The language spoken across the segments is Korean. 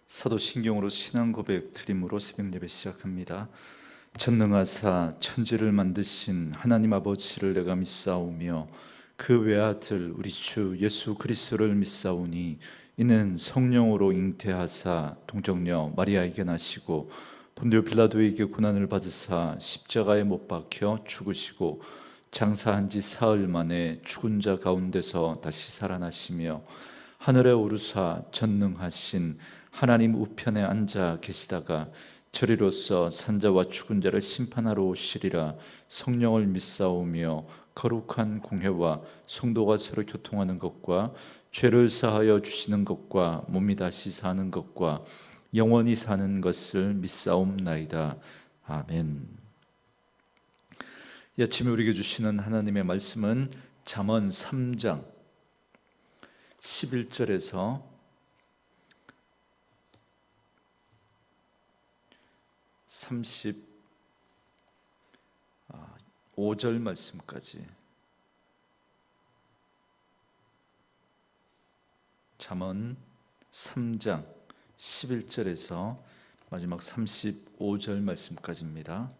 사도신경으로 신앙 고백 드림으로 새벽 예배 시작합니다. 전능하사 천지를 만드신 하나님 아버지를 내가 믿사오며 그 외아들 우리 주 예수 그리스도를 믿사오니 이는 성령으로 잉태하사 동정녀 마리아에게 나시고 본디오 빌라도에게 고난을 받으사 십자가에 못 박혀 죽으시고 장사한 지 사흘 만에 죽은 자 가운데서 다시 살아나시며 하늘에 오르사 전능하신 하나님 우편에 앉아 계시다가 저리로서 산자와 죽은 자를 심판하러 오시리라. 성령을 믿사오며 거룩한 공회와 성도가 서로 교통하는 것과 죄를 사하여 주시는 것과 몸이 다시 사는 것과 영원히 사는 것을 믿사옵나이다. 아멘. 이 아침에 우리에게 주시는 하나님의 말씀은 잠언 3장 11절에서 35절 말씀까지, 잠언 3장 11절에서 마지막 35절 말씀까지입니다.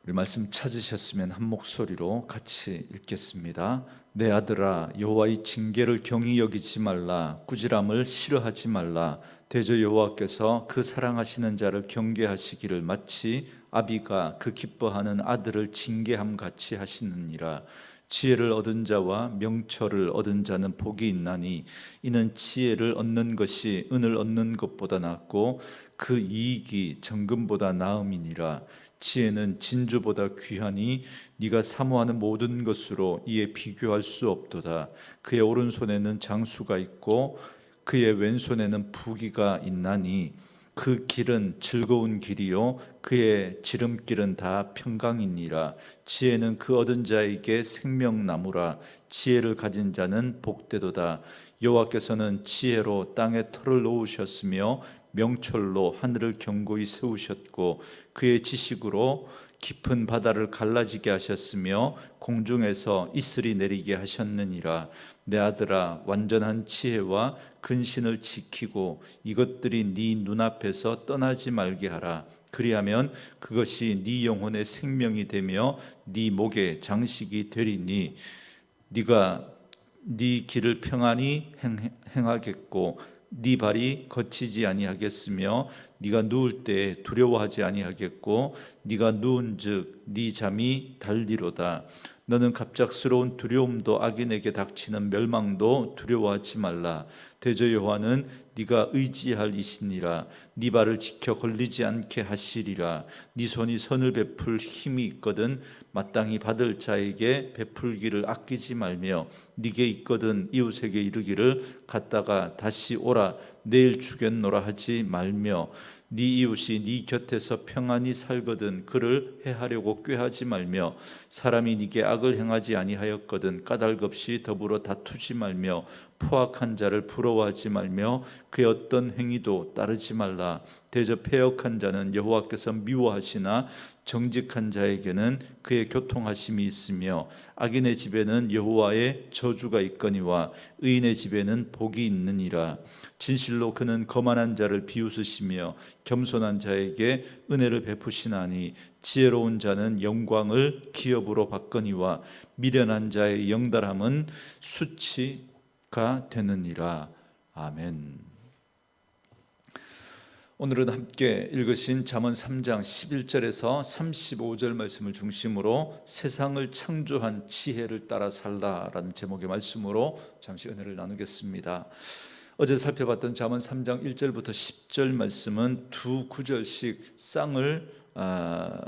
우리 말씀 찾으셨으면 한 목소리로 같이 읽겠습니다. 내 아들아, 여호와의 징계를 경히 여기지 말라. 꾸지람을 싫어하지 말라. 대저 여호와께서 그 사랑하시는 자를 경계하시기를 마치 아비가 그 기뻐하는 아들을 징계함 같이 하시느니라. 지혜를 얻은 자와 명철을 얻은 자는 복이 있나니 이는 지혜를 얻는 것이 은을 얻는 것보다 낫고 그 이익이 정금보다 나음이니라. 지혜는 진주보다 귀하니 네가 사모하는 모든 것으로 이에 비교할 수 없도다. 그의 오른손에는 장수가 있고 그의 왼손에는 부귀가 있나니 그 길은 즐거운 길이요 그의 지름길은 다 평강이니라. 지혜는 그 얻은 자에게 생명나무라. 지혜를 가진 자는 복되도다. 여호와께서는 지혜로 땅에 터를 놓으셨으며 명철로 하늘을 견고히 세우셨고 그의 지식으로 깊은 바다를 갈라지게 하셨으며 공중에서 이슬이 내리게 하셨느니라. 내 아들아, 완전한 지혜와 근신을 지키고 이것들이 네 눈앞에서 떠나지 말게 하라. 그리하면 그것이 네 영혼의 생명이 되며 네 목의 장식이 되리니 네가 네 길을 평안히 행하겠고 네 발이 거치지 아니하겠으며 네가 누울 때 두려워하지 아니하겠고 네가 누운즉 네 잠이 달리로다. 너는 갑작스러운 두려움도 악인에게 닥치는 멸망도 두려워하지 말라. 대저 여호와는 네가 의지할 이시니라. 네 발을 지켜 걸리지 않게 하시리라. 네 손이 선을 베풀 힘이 있거든 마땅히 받을 자에게 베풀기를 아끼지 말며 네게 있거든 이웃에게 이르기를 갔다가 다시 오라 내일 주겠노라 하지 말며 네 이웃이 네 곁에서 평안히 살거든 그를 해하려고 꾀하지 말며 사람이 네게 악을 행하지 아니하였거든 까닭 없이 더불어 다투지 말며 포악한 자를 부러워하지 말며 그의 어떤 행위도 따르지 말라. 대저 패역한 자는 여호와께서 미워하시나 정직한 자에게는 그의 교통하심이 있으며 악인의 집에는 여호와의 저주가 있거니와 의인의 집에는 복이 있느니라. 진실로 그는 거만한 자를 비웃으시며 겸손한 자에게 은혜를 베푸시나니 지혜로운 자는 영광을 기업으로 받거니와 미련한 자의 영달함은 수치가 되느니라. 아멘. 오늘은 함께 읽으신 잠언 3장 11절에서 35절 말씀을 중심으로 세상을 창조한 지혜를 따라 살라라는 제목의 말씀으로 잠시 은혜를 나누겠습니다. 어제 살펴봤던 잠언 3장 1절부터 10절 말씀은 두 구절씩 쌍을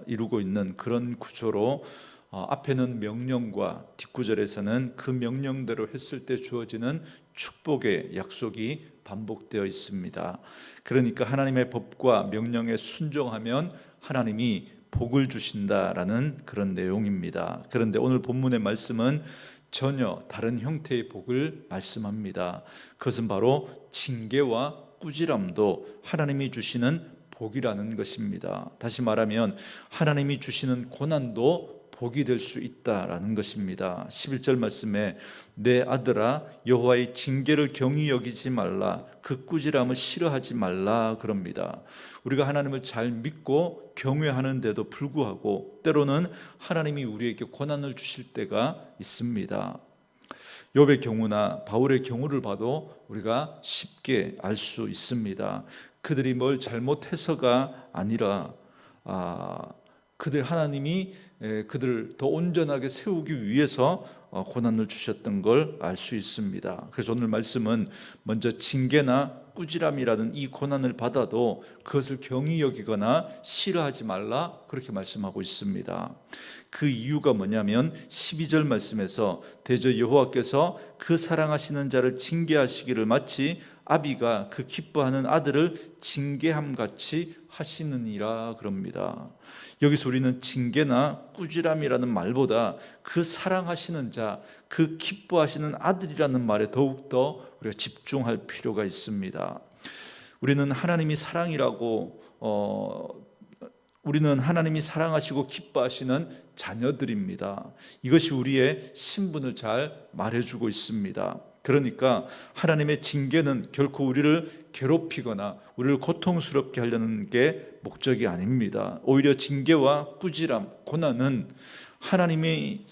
이루고 있는 그런 구조로 앞에는 명령과 뒷구절에서는 그 명령대로 했을 때 주어지는 축복의 약속이 반복되어 있습니다. 그러니까 하나님의 법과 명령에 순종하면 하나님이 복을 주신다라는 그런 내용입니다. 그런데 오늘 본문의 말씀은 전혀 다른 형태의 복을 말씀합니다. 그것은 바로 징계와 꾸지람도 하나님이 주시는 복이라는 것입니다. 다시 말하면 하나님이 주시는 고난도 복이 될 수 있다라는 것입니다. 11절 말씀에 내 아들아 여호와의 징계를 경히 여기지 말라 그 꾸지람을 싫어하지 말라 그럽니다. 우리가 하나님을 잘 믿고 경외하는데도 불구하고 때로는 하나님이 우리에게 고난을 주실 때가 있습니다. 욥의 경우나 바울의 경우를 봐도 우리가 쉽게 알 수 있습니다. 그들이 뭘 잘못해서가 아니라 하나님이 그들을 더 온전하게 세우기 위해서 고난을 주셨던 걸 알 수 있습니다. 그래서 오늘 말씀은 먼저 징계나 꾸지람이라는 이 고난을 받아도 그것을 경히 여기거나 싫어하지 말라 그렇게 말씀하고 있습니다. 그 이유가 뭐냐면 12절 말씀에서 대저 여호와께서 그 사랑하시는 자를 징계하시기를 마치 아비가 그 기뻐하는 아들을 징계함같이 하시느니라 그럽니다. 여기서 우리는 징계나 꾸지람이라는 말보다 그 사랑하시는 자, 그 기뻐하시는 아들이라는 말에 더욱더 우리가 집중할 필요가 있습니다. 우리는 하나님이 사랑하시고 기뻐하시는 자녀들입니다. 이것이 우리의 신분을 잘 말해주고 있습니다. 그러니까 하나님의 징계는 결코 우리를 괴롭히거나 우리를 고통스럽게 하려는 게 목적이 아닙니다. 오히려 징계와 꾸지람, 고난은 하나님의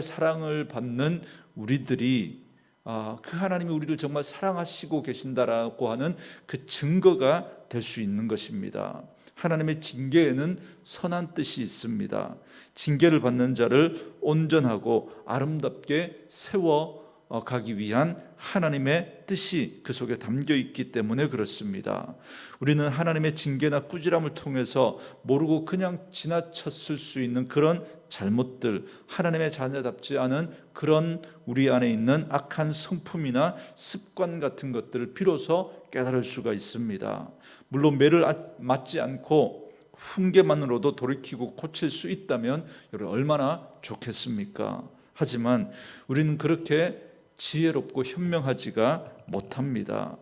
사랑을 받는 우리들이 그 하나님이 우리를 정말 사랑하시고 계신다라고 하는 그 증거가 될 수 있는 것입니다. 하나님의 징계에는 선한 뜻이 있습니다. 징계를 받는 자를 온전하고 아름답게 세워가기 위한 하나님의 뜻이 그 속에 담겨 있기 때문에 그렇습니다. 우리는 하나님의 징계나 꾸지람을 통해서 모르고 그냥 지나쳤을 수 있는 그런 잘못들, 하나님의 자녀답지 않은 그런 우리 안에 있는 악한 성품이나 습관 같은 것들을 비로소 깨달을 수가 있습니다. 물론 매를 맞지 않고 훈계만으로도 돌이키고 고칠 수 있다면 여러분 얼마나 좋겠습니까? 하지만 우리는 그렇게 지혜롭고 현명하지가 못합니다.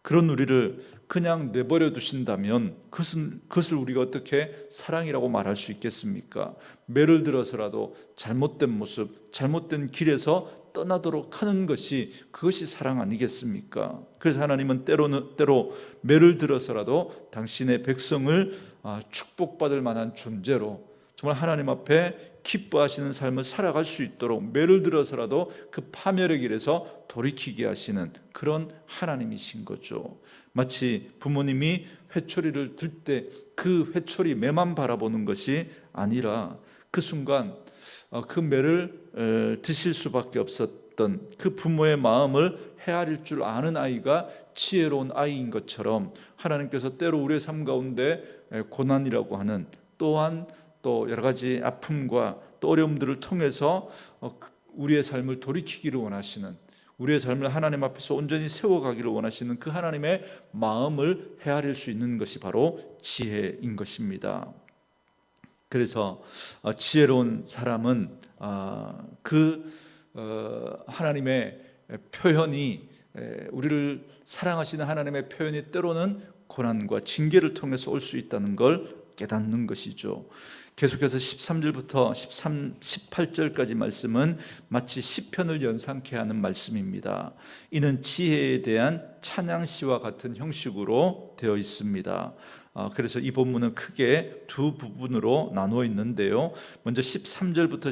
그런 우리를 그냥 내버려 두신다면 그것을 우리가 어떻게 사랑이라고 말할 수 있겠습니까? 매를 들어서라도 잘못된 모습, 잘못된 길에서 떠나도록 하는 것이 그것이 사랑 아니겠습니까? 그래서 하나님은 때로 매를 들어서라도 당신의 백성을 축복받을 만한 존재로 정말 하나님 앞에 기뻐하시는 삶을 살아갈 수 있도록 매를 들어서라도 그 파멸의 길에서 돌이키게 하시는 그런 하나님이신 거죠. 마치 부모님이 회초리를 들 때 그 회초리 매만 바라보는 것이 아니라 그 순간 그 매를 드실 수밖에 없었던 그 부모의 마음을 헤아릴 줄 아는 아이가 지혜로운 아이인 것처럼 하나님께서 때로 우리의 삶 가운데 고난이라고 하는 또한 또 여러 가지 아픔과 또 어려움들을 통해서 우리의 삶을 돌이키기를 원하시는, 우리의 삶을 하나님 앞에서 온전히 세워가기를 원하시는 그 하나님의 마음을 헤아릴 수 있는 것이 바로 지혜인 것입니다. 그래서 지혜로운 사람은 하나님의 표현이, 우리를 사랑하시는 하나님의 표현이 때로는 고난과 징계를 통해서 올 수 있다는 걸 깨닫는 것이죠. 계속해서 13절부터 18절까지 말씀은 마치 시편을 연상케 하는 말씀입니다. 이는 지혜에 대한 찬양시와 같은 형식으로 되어 있습니다. 그래서 이 본문은 크게 두 부분으로 나누어 있는데요. 먼저 13절부터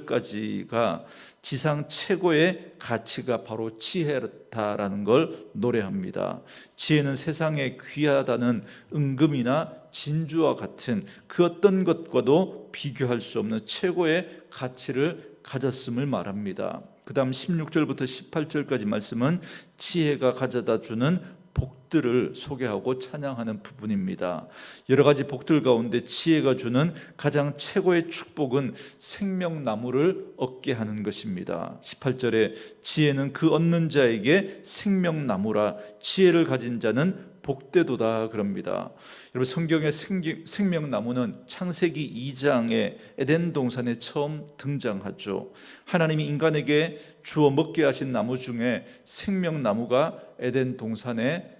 15절까지가 지상 최고의 가치가 바로 지혜다라는 걸 노래합니다. 지혜는 세상에 귀하다는 은금이나 진주와 같은 그 어떤 것과도 비교할 수 없는 최고의 가치를 가졌음을 말합니다. 그 다음 16절부터 18절까지 말씀은 지혜가 가져다 주는 복들을 소개하고 찬양하는 부분입니다. 여러 가지 복들 가운데 지혜가 주는 가장 최고의 축복은 생명나무를 얻게 하는 것입니다. 18절에 지혜는 그 얻는 자에게 생명나무라, 지혜를 가진 자는 복되도다 그럽니다. 여러분, 성경의 생명나무는 창세기 2장의 에덴 동산에 처음 등장하죠. 하나님이 인간에게 주어 먹게 하신 나무 중에 생명나무가 에덴 동산에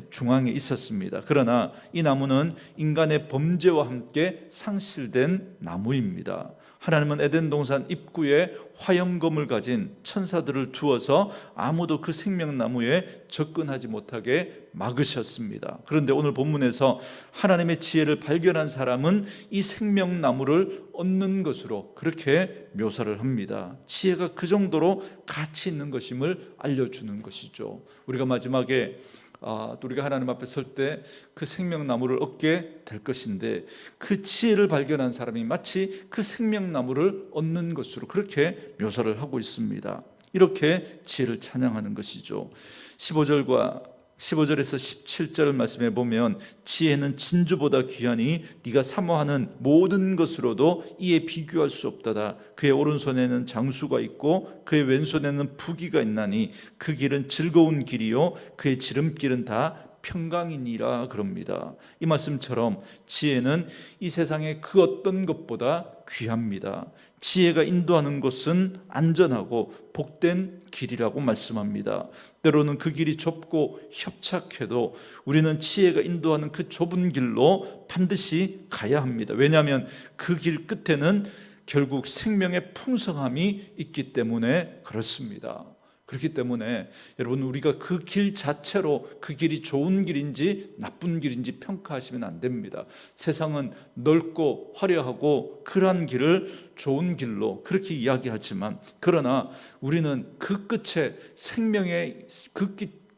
중앙에 있었습니다. 그러나 이 나무는 인간의 범죄와 함께 상실된 나무입니다. 하나님은 에덴 동산 입구에 화영검을 가진 천사들을 두어서 아무도 그 생명나무에 접근하지 못하게 막으셨습니다. 그런데 오늘 본문에서 하나님의 지혜를 발견한 사람은 이 생명나무를 얻는 것으로 그렇게 묘사를 합니다. 지혜가 그 정도로 가치 있는 것임을 알려주는 것이죠. 우리가 마지막에 또 우리가 하나님 앞에 설 때 그 생명나무를 얻게 될 것인데, 그 지혜를 발견한 사람이 마치 그 생명나무를 얻는 것으로 그렇게 묘사를 하고 있습니다. 이렇게 지혜를 찬양하는 것이죠. 15절에서 17절 말씀에 보면 지혜는 진주보다 귀하니 네가 사모하는 모든 것으로도 이에 비교할 수 없다다. 그의 오른손에는 장수가 있고 그의 왼손에는 부귀가 있나니 그 길은 즐거운 길이요 그의 지름길은 다 평강이니라 그럽니다. 이 말씀처럼 지혜는 이 세상의 그 어떤 것보다 귀합니다. 지혜가 인도하는 곳은 안전하고 복된 길이라고 말씀합니다. 때로는 그 길이 좁고 협착해도 우리는 지혜가 인도하는 그 좁은 길로 반드시 가야 합니다. 왜냐하면 그 길 끝에는 결국 생명의 풍성함이 있기 때문에 그렇습니다. 그렇기 때문에 여러분, 우리가 그 길 자체로 그 길이 좋은 길인지 나쁜 길인지 평가하시면 안 됩니다. 세상은 넓고 화려하고 그러한 길을 좋은 길로 그렇게 이야기하지만, 그러나 우리는 그 끝에 생명의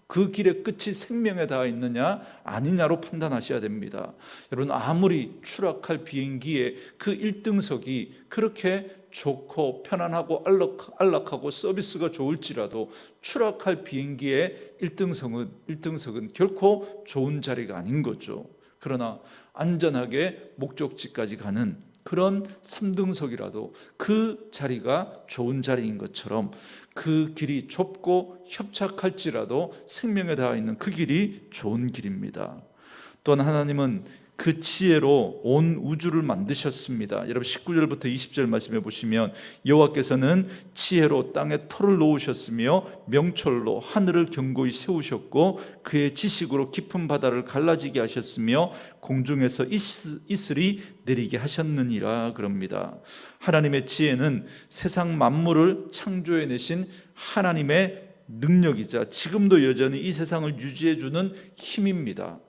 그 길의 끝이 생명에 닿아 있느냐 아니냐로 판단하셔야 됩니다. 여러분, 아무리 추락할 비행기의 그 1등석이 그렇게 좋고 편안하고 안락하고 서비스가 좋을지라도 추락할 비행기의 1등석은 결코 좋은 자리가 아닌 거죠. 그러나 안전하게 목적지까지 가는 그런 3등석이라도 그 자리가 좋은 자리인 것처럼, 그 길이 좁고 협착할지라도 생명에 닿아 있는 그 길이 좋은 길입니다. 또한 하나님은 그 지혜로 온 우주를 만드셨습니다. 여러분, 19절부터 20절 말씀해 보시면 여호와께서는 지혜로 땅에 터를 놓으셨으며 명철로 하늘을 견고히 세우셨고 그의 지식으로 깊은 바다를 갈라지게 하셨으며 공중에서 이슬이 내리게 하셨느니라 그럽니다. 하나님의 지혜는 세상 만물을 창조해 내신 하나님의 능력이자 지금도 여전히 이 세상을 유지해 주는 힘입니다.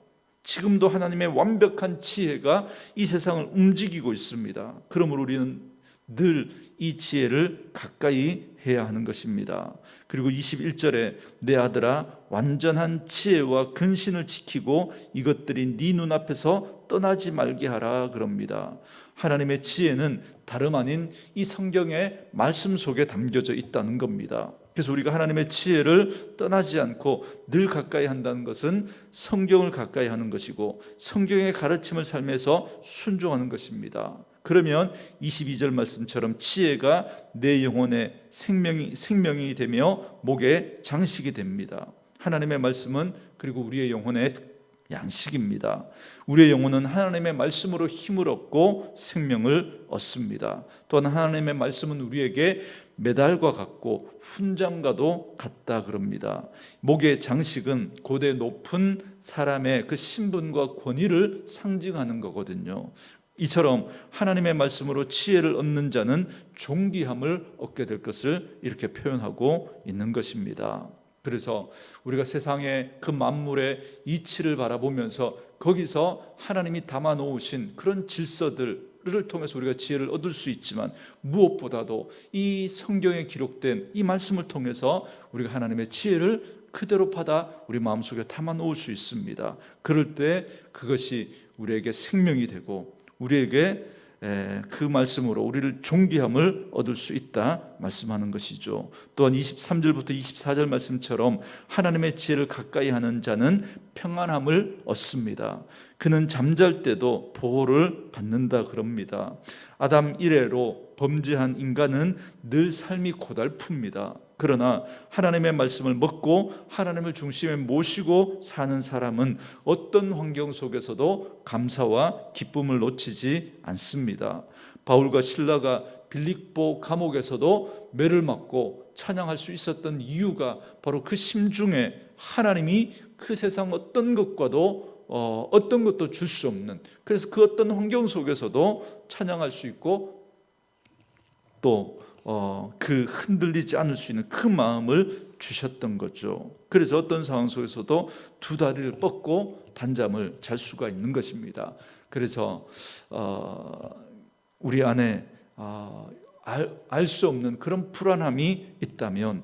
지금도 하나님의 완벽한 지혜가 이 세상을 움직이고 있습니다. 그러므로 우리는 늘 이 지혜를 가까이 해야 하는 것입니다. 그리고 21절에 내 아들아 완전한 지혜와 근신을 지키고 이것들이 네 눈앞에서 떠나지 말게 하라 그럽니다. 하나님의 지혜는 다름 아닌 이 성경의 말씀 속에 담겨져 있다는 겁니다. 그래서 우리가 하나님의 지혜를 떠나지 않고 늘 가까이 한다는 것은 성경을 가까이 하는 것이고 성경의 가르침을 삶에서 순종하는 것입니다. 그러면 22절 말씀처럼 지혜가 내 영혼의 생명이 되며 목에 장식이 됩니다. 하나님의 말씀은 그리고 우리의 영혼의 양식입니다. 우리의 영혼은 하나님의 말씀으로 힘을 얻고 생명을 얻습니다. 또한 하나님의 말씀은 우리에게 메달과 같고 훈장과도 같다 그럽니다. 목의 장식은 고대 높은 사람의 그 신분과 권위를 상징하는 거거든요. 이처럼 하나님의 말씀으로 지혜를 얻는 자는 존귀함을 얻게 될 것을 이렇게 표현하고 있는 것입니다. 그래서 우리가 세상의 그 만물의 이치를 바라보면서 거기서 하나님이 담아 놓으신 그런 질서들을 통해서 우리가 지혜를 얻을 수 있지만, 무엇보다도 이 성경에 기록된 이 말씀을 통해서 우리가 하나님의 지혜를 그대로 받아 우리 마음속에 담아 놓을 수 있습니다. 그럴 때 그것이 우리에게 생명이 되고 우리에게 그 말씀으로 우리를 존귀함을 얻을 수 있다 말씀하는 것이죠. 또한 23절부터 24절 말씀처럼 하나님의 지혜를 가까이 하는 자는 평안함을 얻습니다. 그는 잠잘 때도 보호를 받는다 그럽니다. 아담 이래로 범죄한 인간은 늘 삶이 고달픕니다. 그러나 하나님의 말씀을 먹고 하나님을 중심에 모시고 사는 사람은 어떤 환경 속에서도 감사와 기쁨을 놓치지 않습니다. 바울과 실라가 빌립보 감옥에서도 매를 맞고 찬양할 수 있었던 이유가 바로 그 심중에 하나님이 그 세상 어떤 것과도 어떤 것도 줄 수 없는, 그래서 그 어떤 환경 속에서도 찬양할 수 있고 또 그 흔들리지 않을 수 있는 그 마음을 주셨던 거죠. 그래서 어떤 상황 속에서도 두 다리를 뻗고 단잠을 잘 수가 있는 것입니다. 그래서 우리 안에 알 수 없는 그런 불안함이 있다면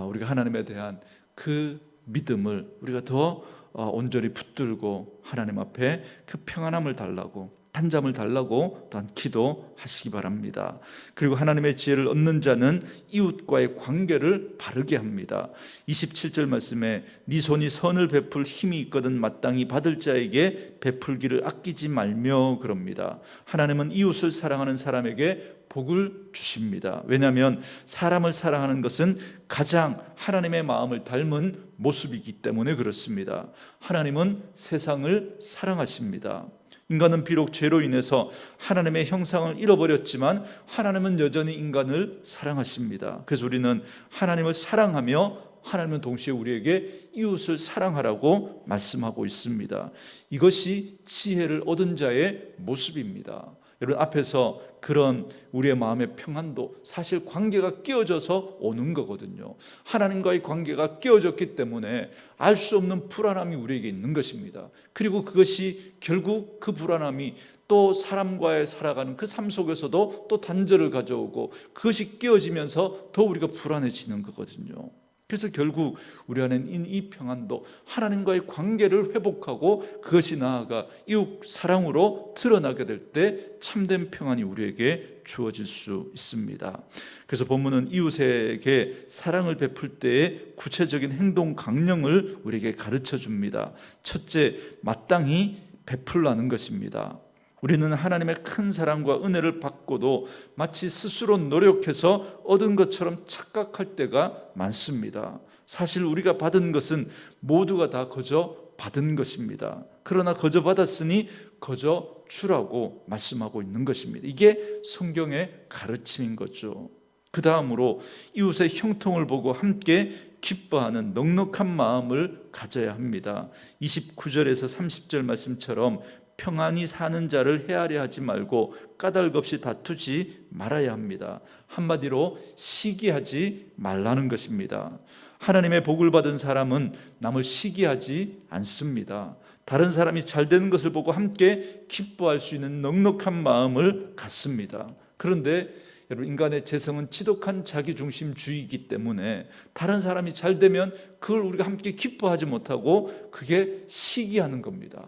우리가 하나님에 대한 그 믿음을 우리가 더 온전히 붙들고 하나님 앞에 그 평안함을 달라고, 단잠을 달라고 또한 기도하시기 바랍니다. 그리고 하나님의 지혜를 얻는 자는 이웃과의 관계를 바르게 합니다. 27절 말씀에 네 손이 선을 베풀 힘이 있거든 마땅히 받을 자에게 베풀기를 아끼지 말며 그럽니다. 하나님은 이웃을 사랑하는 사람에게 복을 주십니다. 왜냐하면 사람을 사랑하는 것은 가장 하나님의 마음을 닮은 모습이기 때문에 그렇습니다. 하나님은 세상을 사랑하십니다. 인간은 비록 죄로 인해서 하나님의 형상을 잃어버렸지만 하나님은 여전히 인간을 사랑하십니다. 그래서 우리는 하나님을 사랑하며 하나님은 동시에 우리에게 이웃을 사랑하라고 말씀하고 있습니다. 이것이 지혜를 얻은 자의 모습입니다. 여러분, 앞에서 그런 우리의 마음의 평안도 사실 관계가 끼어져서 오는 거거든요. 하나님과의 관계가 끼어졌기 때문에 알 수 없는 불안함이 우리에게 있는 것입니다. 그리고 그것이 결국 그 불안함이 또 사람과의 살아가는 그 삶 속에서도 또 단절을 가져오고 그것이 끼어지면서 더 우리가 불안해지는 거거든요. 그래서 결국 우리 안에는 이 평안도 하나님과의 관계를 회복하고 그것이 나아가 이웃 사랑으로 드러나게 될 때 참된 평안이 우리에게 주어질 수 있습니다. 그래서 본문은 이웃에게 사랑을 베풀 때의 구체적인 행동 강령을 우리에게 가르쳐 줍니다. 첫째, 마땅히 베풀라는 것입니다. 우리는 하나님의 큰 사랑과 은혜를 받고도 마치 스스로 노력해서 얻은 것처럼 착각할 때가 많습니다. 사실 우리가 받은 것은 모두가 다 거저 받은 것입니다. 그러나 거저 받았으니 거저 주라고 말씀하고 있는 것입니다. 이게 성경의 가르침인 거죠. 그 다음으로 이웃의 형통을 보고 함께 기뻐하는 넉넉한 마음을 가져야 합니다. 29절에서 30절 말씀처럼 평안히 사는 자를 헤아려 하지 말고 까닭 없이 다투지 말아야 합니다. 한마디로 시기하지 말라는 것입니다. 하나님의 복을 받은 사람은 남을 시기하지 않습니다. 다른 사람이 잘 되는 것을 보고 함께 기뻐할 수 있는 넉넉한 마음을 갖습니다. 그런데 여러분, 인간의 재성은 지독한 자기중심주의이기 때문에 다른 사람이 잘 되면 그걸 우리가 함께 기뻐하지 못하고 그게 시기하는 겁니다.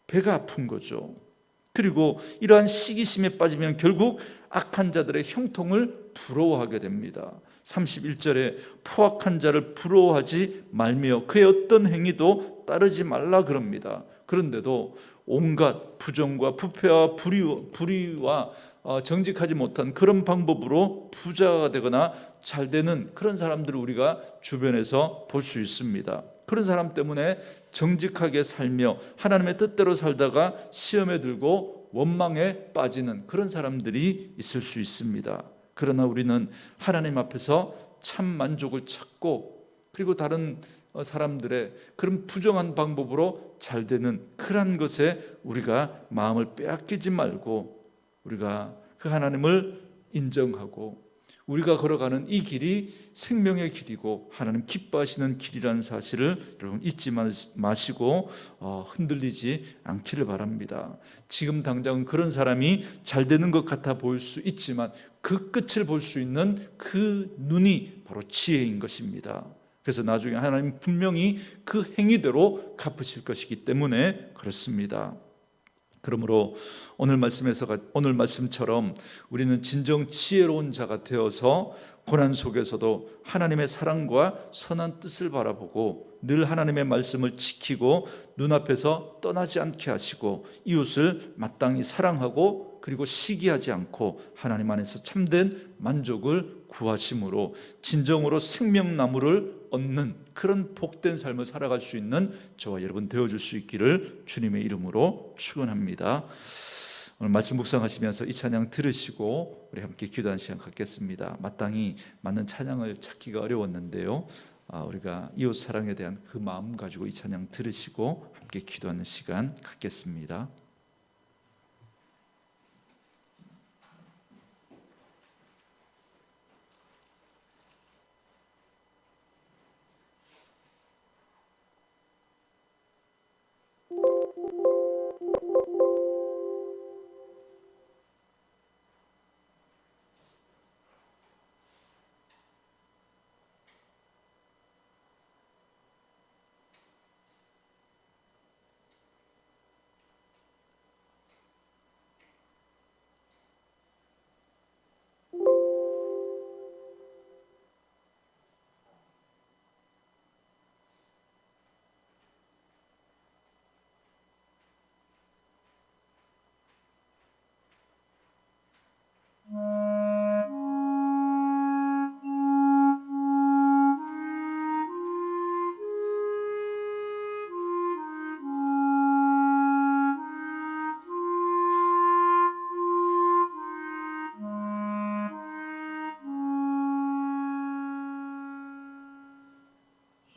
배가 아픈 거죠. 그리고 이러한 시기심에 빠지면 결국 악한 자들의 형통을 부러워하게 됩니다. 31절에 포악한 자를 부러워하지 말며 그의 어떤 행위도 따르지 말라 그럽니다. 그런데도 온갖 부정과 부패와 불의와 정직하지 못한 그런 방법으로 부자가 되거나 잘 되는 그런 사람들을 우리가 주변에서 볼 수 있습니다. 그런 사람 때문에 정직하게 살며 하나님의 뜻대로 살다가 시험에 들고 원망에 빠지는 그런 사람들이 있을 수 있습니다. 그러나 우리는 하나님 앞에서 참 만족을 찾고 그리고 다른 사람들의 그런 부정한 방법으로 잘 되는 그런 것에 우리가 마음을 빼앗기지 말고 우리가 그 하나님을 인정하고 우리가 걸어가는 이 길이 생명의 길이고 하나님 기뻐하시는 길이라는 사실을 여러분 잊지 마시고 흔들리지 않기를 바랍니다. 지금 당장 그런 사람이 잘 되는 것 같아 보일 수 있지만 그 끝을 볼 수 있는 그 눈이 바로 지혜인 것입니다. 그래서 나중에 하나님 분명히 그 행위대로 갚으실 것이기 때문에 그렇습니다. 그러므로 오늘 말씀처럼 우리는 진정 지혜로운 자가 되어서 고난 속에서도 하나님의 사랑과 선한 뜻을 바라보고 늘 하나님의 말씀을 지키고 눈앞에서 떠나지 않게 하시고 이웃을 마땅히 사랑하고 그리고 시기하지 않고 하나님 안에서 참된 만족을 구하심으로 진정으로 생명나무를 얻는 그런 복된 삶을 살아갈 수 있는 저와 여러분 되어줄 수 있기를 주님의 이름으로 축원합니다. 오늘 말씀 묵상하시면서 이 찬양 들으시고 우리 함께 기도하는 시간 갖겠습니다. 마땅히 맞는 찬양을 찾기가 어려웠는데요, 우리가 이웃 사랑에 대한 그 마음 가지고 이 찬양 들으시고 함께 기도하는 시간 갖겠습니다.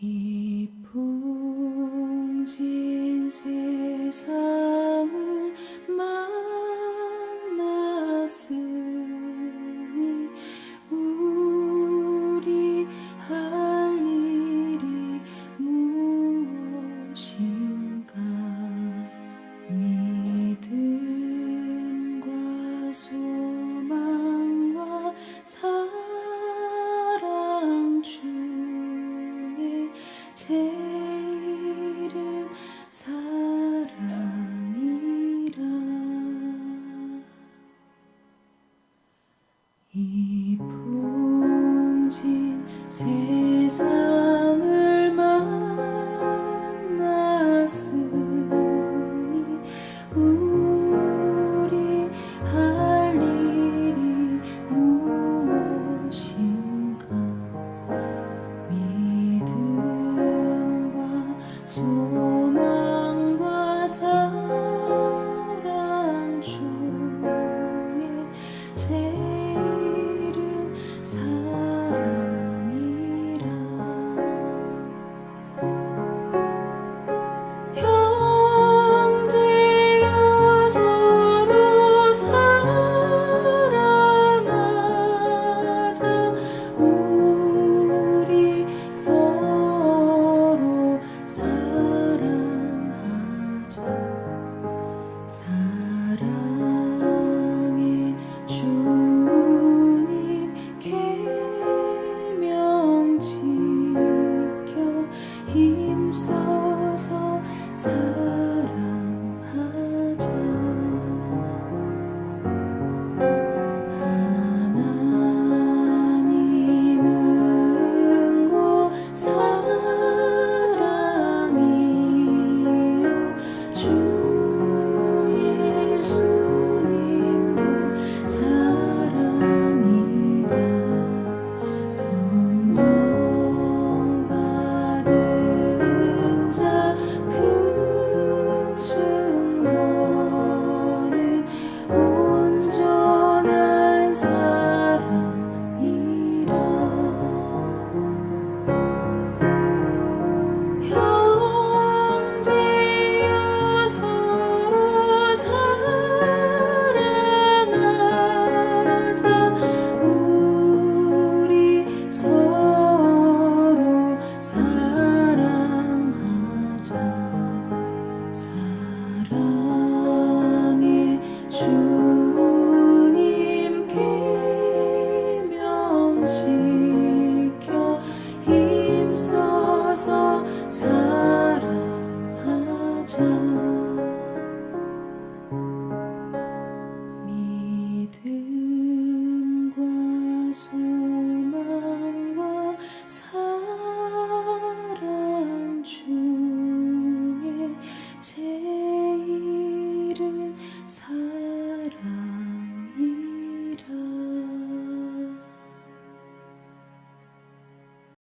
이 풍진 세상을 만났으니 우리 할 일이 무엇인가. 믿음과 소망과 사랑 중에 제일은 사랑이라. 이 풍진 세상을 만났으니 우리 할 일이 무엇인가. 믿음과 소망과 사랑 중에 제일은 사랑이라. 형제여 서로 사랑하자. 우리 서로 사랑하자. 사랑의 주님 계명 지켜 힘써서 사랑하자. 하나님 은고 사랑이요 주 예수님도 사랑이다. 성령 받은 자 큰 증거는 온전한 사랑이라. 형제여 서로 사랑하자. 우리 서로 사랑하자. 사랑의 주님 계명 지켜 힘써서 사랑하자.